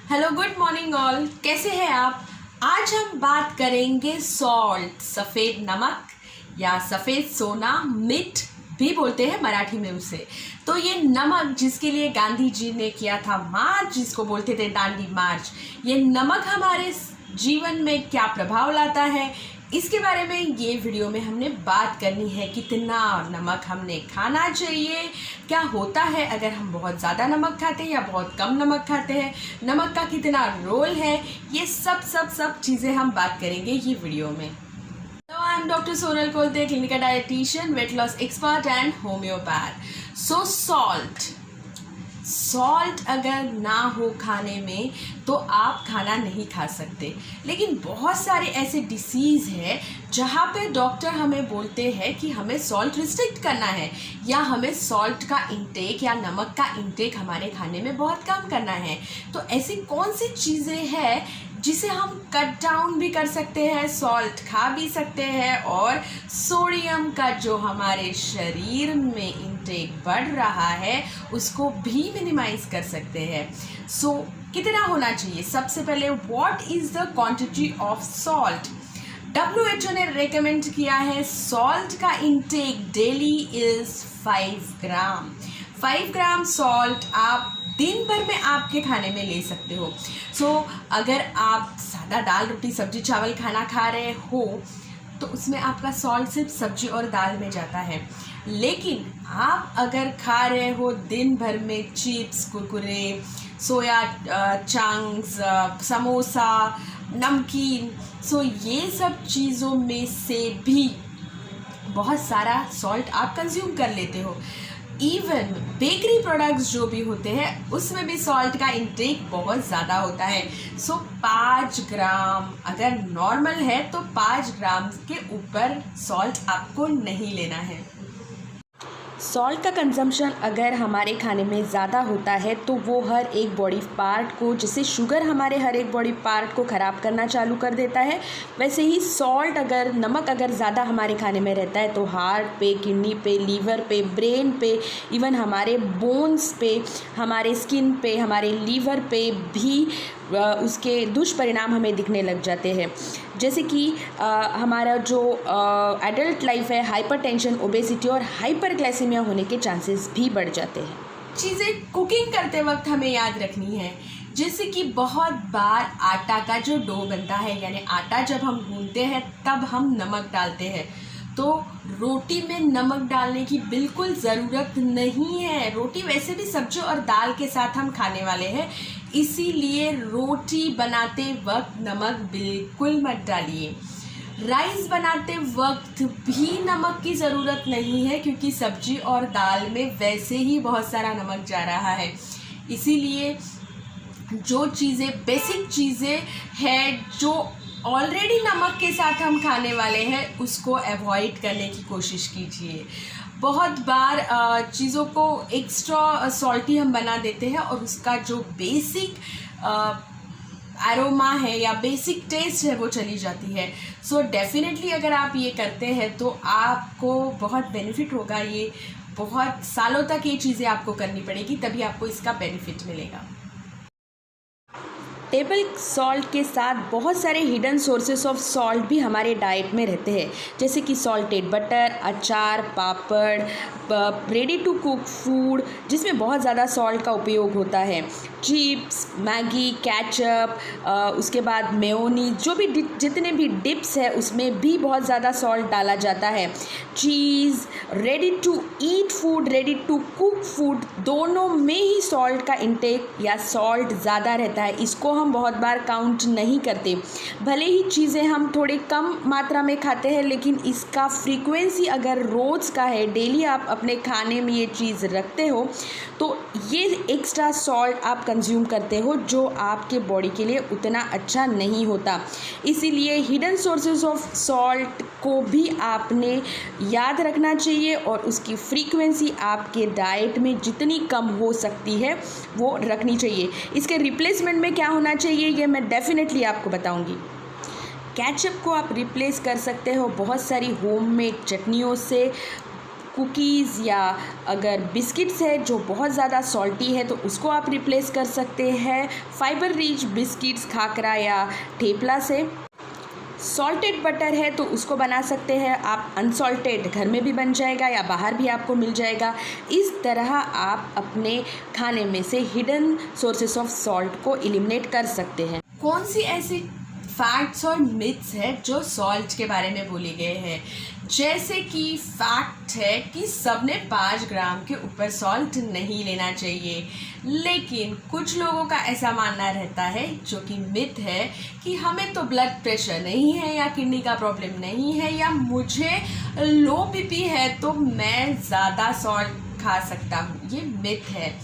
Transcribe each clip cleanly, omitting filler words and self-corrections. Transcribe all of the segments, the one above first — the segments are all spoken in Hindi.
हेलो गुड मॉर्निंग ऑल, कैसे हैं आप। आज हम बात करेंगे सॉल्ट, सफ़ेद नमक या सफ़ेद सोना, मिट भी बोलते हैं मराठी में उसे। तो ये नमक जिसके लिए गांधी जी ने किया था मार्च, जिसको बोलते थे दांडी मार्च, ये नमक हमारे जीवन में क्या प्रभाव लाता है, इसके बारे में ये वीडियो में हमने बात करनी है। कितना नमक हमने खाना चाहिए, क्या होता है अगर हम बहुत ज़्यादा नमक खाते हैं या बहुत कम नमक खाते हैं, नमक का कितना रोल है, ये सब चीज़ें हम बात करेंगे ये वीडियो में। तो I am doctor Sonal Kolte, clinical dietitian, weight loss expert and homeopath. So salt अगर ना हो खाने में तो आप खाना नहीं खा सकते। लेकिन बहुत सारे ऐसे डिसीज़ है जहाँ पे डॉक्टर हमें बोलते हैं कि हमें सॉल्ट रिस्ट्रिक्ट करना है या हमें सॉल्ट का इंटेक या नमक का इंटेक हमारे खाने में बहुत कम करना है। तो ऐसी कौन सी चीज़ें हैं जिसे हम कट डाउन भी कर सकते हैं, सॉल्ट खा भी सकते हैं और सोडियम का जो हमारे शरीर में इंटेक बढ़ रहा है उसको भी मिनिमाइज कर सकते हैं। सो कितना होना चाहिए? सबसे पहले what is the quantity of salt? WHO ने रेकमेंड किया है सॉल्ट का intake daily is 5 gram. 5 gram salt आप दिन भर में आपके खाने में ले सकते हो। सो अगर आप सादा दाल रोटी सब्जी चावल खाना खा रहे हो तो उसमें आपका सॉल्ट सिर्फ सब्जी और दाल में जाता है। लेकिन आप अगर खा रहे हो दिन भर में chips, Kurkure, soya chunks, samosa, नमकीन, सो ये सब चीज़ों में से भी बहुत सारा सॉल्ट आप कंज्यूम कर लेते हो। इवन बेकरी प्रोडक्ट्स जो भी होते हैं उसमें भी सॉल्ट का इंटेक बहुत ज़्यादा होता है। सो 5 ग्राम अगर नॉर्मल है तो 5 ग्राम के ऊपर सॉल्ट आपको नहीं लेना है। सॉल्ट का कंजम्पशन अगर हमारे खाने में ज़्यादा होता है तो वो हर एक बॉडी पार्ट को, जैसे शुगर हमारे हर एक बॉडी पार्ट को ख़राब करना चालू कर देता है, वैसे ही नमक अगर ज़्यादा हमारे खाने में रहता है तो हार्ट पे, किडनी पे, लीवर पे, ब्रेन पे, इवन हमारे बोन्स पे, हमारे स्किन पे, हमारे लीवर पे भी उसके दुष्परिणाम हमें दिखने लग जाते हैं। जैसे कि हमारा जो एडल्ट लाइफ है, हाइपरटेंशन, ओबेसिटी और हाइपरग्लाइसेमिया होने के चांसेस भी बढ़ जाते हैं। चीज़ें कुकिंग करते वक्त हमें याद रखनी है, जैसे कि बहुत बार आटा का जो डो बनता है, यानी आटा जब हम गूंथते हैं तब हम नमक डालते हैं, तो रोटी में नमक डालने की बिल्कुल ज़रूरत नहीं है। रोटी वैसे भी सब्जी और दाल के साथ हम खाने वाले हैं, इसीलिए रोटी बनाते वक्त नमक बिल्कुल मत डालिए। राइस बनाते वक्त भी नमक की ज़रूरत नहीं है क्योंकि सब्जी और दाल में वैसे ही बहुत सारा नमक जा रहा है। इसीलिए जो चीज़ें बेसिक चीज़ें हैं जो ऑलरेडी नमक के साथ हम खाने वाले हैं उसको अवॉइड करने की कोशिश कीजिए। बहुत बार चीज़ों को एक्स्ट्रा सॉल्टी हम बना देते हैं और उसका जो बेसिक एरोमा है या बेसिक टेस्ट है वो चली जाती है। सो डेफिनेटली अगर आप ये करते हैं तो आपको बहुत बेनिफिट होगा। ये बहुत सालों तक ये चीज़ें आपको करनी पड़ेगी, तभी आपको इसका बेनिफिट मिलेगा। टेबल सॉल्ट के साथ बहुत सारे हिडन सोर्सेस ऑफ सॉल्ट भी हमारे डाइट में रहते हैं, जैसे कि सॉल्टेड बटर, अचार, पापड़, रेडी टू कुक फूड जिसमें बहुत ज़्यादा सॉल्ट का उपयोग होता है, चिप्स, मैगी, केचप, उसके बाद मेयोनीज, जो भी जितने भी डिप्स है उसमें भी बहुत ज़्यादा सॉल्ट डाला जाता है। Cheese, ready to eat food, ready to cook food, दोनों में ही सॉल्ट का इंटेक या सॉल्ट ज़्यादा रहता है। इसको हम बहुत बार काउंट नहीं करते, भले ही चीज़ें हम थोड़े कम मात्रा में खाते हैं, लेकिन इसका फ्रीक्वेंसी अगर रोज़ का है, डेली आप अपने खाने में ये चीज़ रखते हो तो ये एक्स्ट्रा सॉल्ट आप कंज्यूम करते हो जो आपके बॉडी के लिए उतना अच्छा नहीं होता। इसीलिए हिडन सोर्सेज ऑफ सॉल्ट को भी आपने याद रखना चाहिए और उसकी फ्रीक्वेंसी आपके डाइट में जितनी कम हो सकती है वो रखनी चाहिए। इसके रिप्लेसमेंट में क्या होना चाहिए ये मैं डेफिनेटली आपको बताऊंगी। केचप को आप रिप्लेस कर सकते हो बहुत सारी होममेड चटनियों से, कुकीज़ या अगर बिस्किट्स है जो बहुत ज़्यादा सॉल्टी है तो उसको आप रिप्लेस कर सकते हैं फाइबर रिच बिस्किट्स, खाकरा या ठेपला से। सॉल्टेड बटर है तो उसको बना सकते हैं आप अनसॉल्टेड, घर में भी बन जाएगा या बाहर भी आपको मिल जाएगा। इस तरह आप अपने खाने में से हिडन सोर्सेस ऑफ सॉल्ट को एलिमिनेट कर सकते हैं। कौन सी ऐसी फैक्ट्स और मिथ्स है जो सॉल्ट के बारे में बोले गए हैं? जैसे कि फैक्ट है कि सबने 5 ग्राम के ऊपर सॉल्ट नहीं लेना चाहिए, लेकिन कुछ लोगों का ऐसा मानना रहता है जो कि मिथ है कि हमें तो ब्लड प्रेशर नहीं है या किडनी का प्रॉब्लम नहीं है या मुझे लो बीपी है तो मैं ज़्यादा सॉल्ट खा सकता हूँ। ये मिथ है।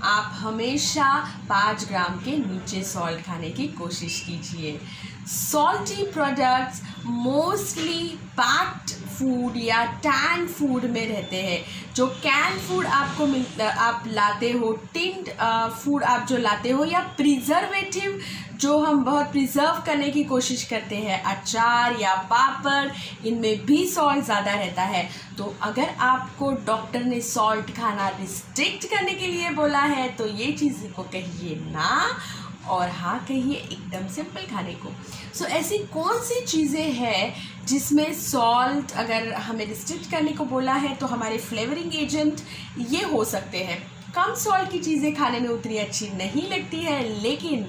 आप हमेशा 5 ग्राम के नीचे सॉल्ट खाने की कोशिश कीजिए। Salty products mostly packed food या टैन फूड में रहते हैं। जो कैन फूड आपको आप लाते हो, टिन्ड फूड आप जो लाते हो, या प्रिजर्वेटिव जो हम बहुत प्रिजर्व करने की कोशिश करते हैं, अचार या पापड़, इनमें भी सॉल्ट ज़्यादा रहता है। तो अगर आपको डॉक्टर ने सॉल्ट खाना रिस्ट्रिक्ट करने के लिए बोला है तो ये चीज़ को कहिए ना और हाँ कहिए एकदम सिंपल खाने को। सो ऐसी कौन सी चीज़ें हैं जिसमें सॉल्ट अगर हमें रिस्ट्रिक्ट करने को बोला है तो हमारे फ्लेवरिंग एजेंट ये हो सकते हैं। कम सॉल्ट की चीज़ें खाने में उतनी अच्छी नहीं लगती है, लेकिन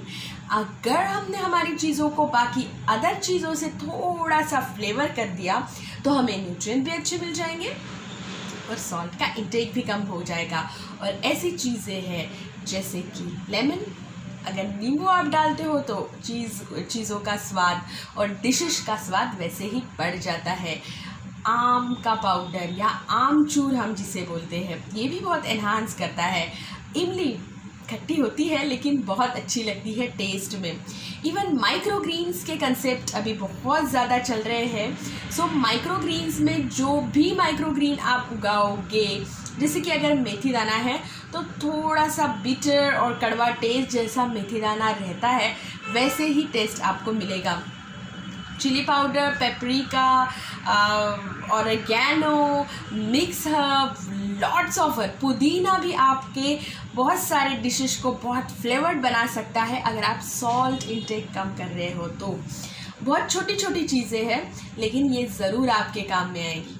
अगर हमने हमारी चीज़ों को बाकी अदर चीज़ों से थोड़ा सा फ्लेवर कर दिया तो हमें न्यूट्रिएंट भी अच्छे मिल जाएंगे और सॉल्ट का इंटेक भी कम हो जाएगा। और ऐसी चीज़ें हैं जैसे कि लेमन, अगर नींबू आप डालते हो तो चीज़ों का स्वाद और डिशेस का स्वाद वैसे ही बढ़ जाता है। आम का पाउडर या आमचूर हम जिसे बोलते हैं, ये भी बहुत एनहांस करता है। इमली खट्टी होती है लेकिन बहुत अच्छी लगती है टेस्ट में। इवन माइक्रोग्रीन्स के कंसेप्ट अभी बहुत ज़्यादा चल रहे हैं। सो माइक्रोग्रीन्स में जो भी माइक्रोग्रीन आप उगाओगे, जैसे कि अगर मेथी दाना है तो थोड़ा सा बिटर और कड़वा टेस्ट जैसा मेथी दाना रहता है वैसे ही टेस्ट आपको मिलेगा। Chilli powder, paprika, oregano, mix herb, lots of pudina भी आपके बहुत सारे डिशेस को बहुत फ्लेवर्ड बना सकता है अगर आप सॉल्ट इंटेक कम कर रहे हो तो। बहुत छोटी छोटी चीज़ें हैं लेकिन ये ज़रूर आपके काम में आएगी।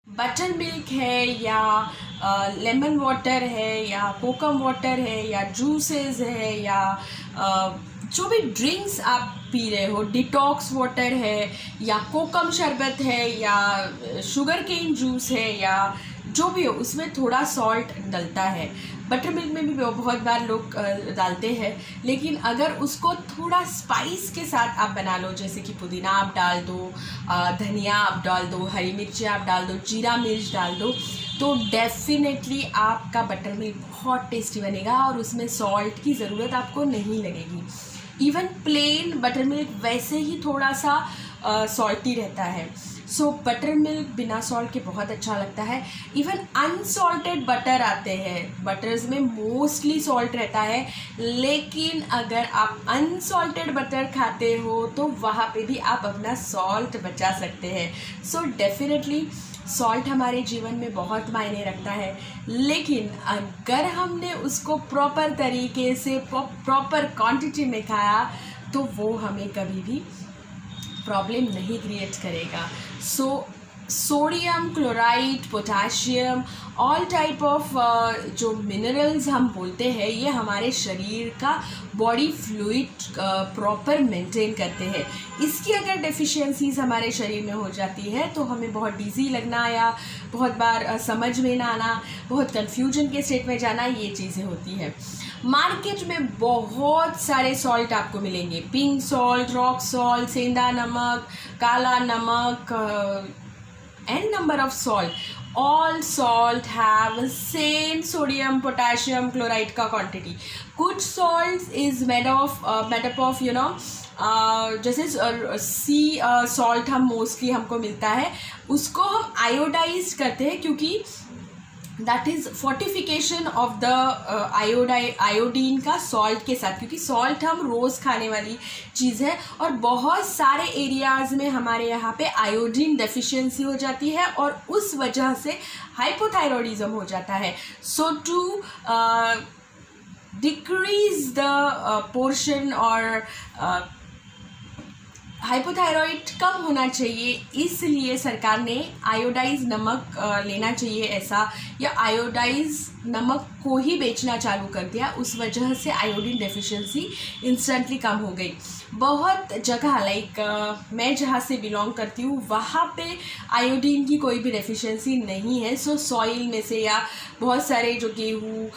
बटर मिल्क है या लेमन वाटर है या कोकम वाटर है या जूसेस है या जो भी ड्रिंक्स आप पी रहे हो, डिटॉक्स वाटर है या कोकम शरबत है या शुगर केन जूस है या जो भी हो, उसमें थोड़ा सॉल्ट डलता है। बटर मिल्क में भी बहुत बार लोग डालते हैं, लेकिन अगर उसको थोड़ा स्पाइस के साथ आप बना लो, जैसे कि पुदीना आप डाल दो, धनिया आप डाल दो, हरी मिर्ची आप डाल दो, जीरा मिर्च डाल दो, तो डेफिनेटली आपका बटर मिल्क बहुत टेस्टी बनेगा और उसमें सॉल्ट की ज़रूरत आपको नहीं लगेगी। इवन प्लेन बटर मिल्क वैसे ही थोड़ा सा सॉल्टी रहता है। सो बटर मिल्क बिना सॉल्ट के बहुत अच्छा लगता है। इवन अनसॉल्टेड बटर आते हैं, बटर्स में मोस्टली सॉल्ट रहता है, लेकिन अगर आप अनसॉल्टेड बटर खाते हो तो वहाँ पे भी आप अपना सॉल्ट बचा सकते हैं। सो डेफिनेटली सॉल्ट हमारे जीवन में बहुत मायने रखता है, लेकिन अगर हमने उसको प्रॉपर तरीके से प्रॉपर क्वांटिटी में खाया तो वो हमें कभी भी प्रॉब्लम नहीं क्रिएट करेगा। So sodium, chloride, potassium, all type of जो मिनरल्स हम बोलते हैं, ये हमारे शरीर का बॉडी फ्लूइड प्रॉपर मेंटेन करते हैं। इसकी अगर डेफिशिएंसीज हमारे शरीर में हो जाती है तो हमें बहुत डिजी लगना या बहुत बार समझ में ना आना, बहुत कन्फ्यूजन के स्टेट में जाना, ये चीज़ें होती हैं। मार्केट में बहुत सारे सॉल्ट आपको मिलेंगे, पिंक सॉल्ट, रॉक सॉल्ट, सेंधा नमक, काला नमक, n number of salt. All salt have same sodium, potassium, chloride का quantity. कुछ salts is made up of जैसे सी सॉल्ट हम मोस्टली हमको मिलता है, उसको हम आयोडाइज करते हैं क्योंकि that is fortification of the iodine का सॉल्ट के साथ, क्योंकि सॉल्ट हम रोज़ खाने वाली चीज़ है और बहुत सारे एरियाज़ में हमारे यहाँ पे आयोडीन डेफिशिएंसी हो जाती है और उस वजह से हाइपोथायरॉयडिज्म हो जाता है. सो टू डिक्रीज द पोर्शन और हाइपोथायरॉइड कम होना चाहिए, इसलिए सरकार ने आयोडाइज नमक लेना चाहिए ऐसा, या आयोडाइज नमक को ही बेचना चालू कर दिया. उस वजह से आयोडीन डेफिशिएंसी इंस्टेंटली कम हो गई. बहुत जगह लाइक मैं जहाँ से बिलोंग करती हूँ वहाँ पे आयोडीन की कोई भी डेफिशिएंसी नहीं है. सो सॉइल में से या बहुत सारे जो गेहूँ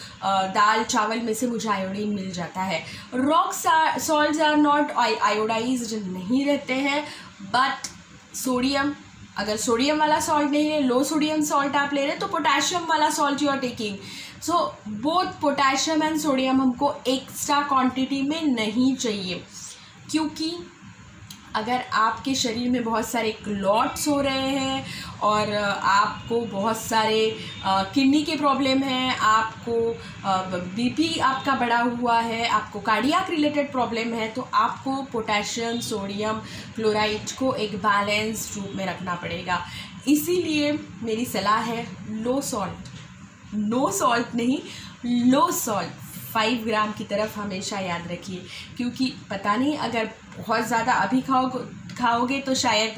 दाल चावल में से मुझे आयोडीन मिल जाता है. Rock salts are not iodised नहीं रहते हैं, बट सोडियम, अगर सोडियम वाला सॉल्ट नहीं है, लो सोडियम सॉल्ट आप ले रहे हैं, तो पोटेशियम वाला salt you are taking. So both potassium and sodium हमको एक्स्ट्रा क्वांटिटी में नहीं चाहिए, क्योंकि अगर आपके शरीर में बहुत सारे क्लॉट्स हो रहे हैं और आपको बहुत सारे किडनी के प्रॉब्लम हैं, आपको बीपी आपका बढ़ा हुआ है, आपको कार्डियक रिलेटेड प्रॉब्लम है, तो आपको पोटेशियम सोडियम क्लोराइड को एक बैलेंस रूप में रखना पड़ेगा. इसीलिए मेरी सलाह है लो सॉल्ट, नो सॉल्ट नहीं, लो सॉल्ट 5 ग्राम की तरफ हमेशा याद रखिए, क्योंकि पता नहीं अगर बहुत ज़्यादा अभी खाओगे तो शायद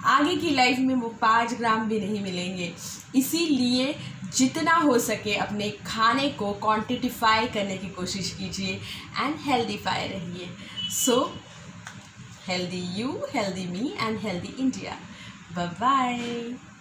आगे की लाइफ में वो 5 ग्राम भी नहीं मिलेंगे. इसीलिए जितना हो सके अपने खाने को क्वांटिटीफाई करने की कोशिश कीजिए एंड हेल्दीफाई रहिए. So healthy you, healthy me and healthy India. Bye bye.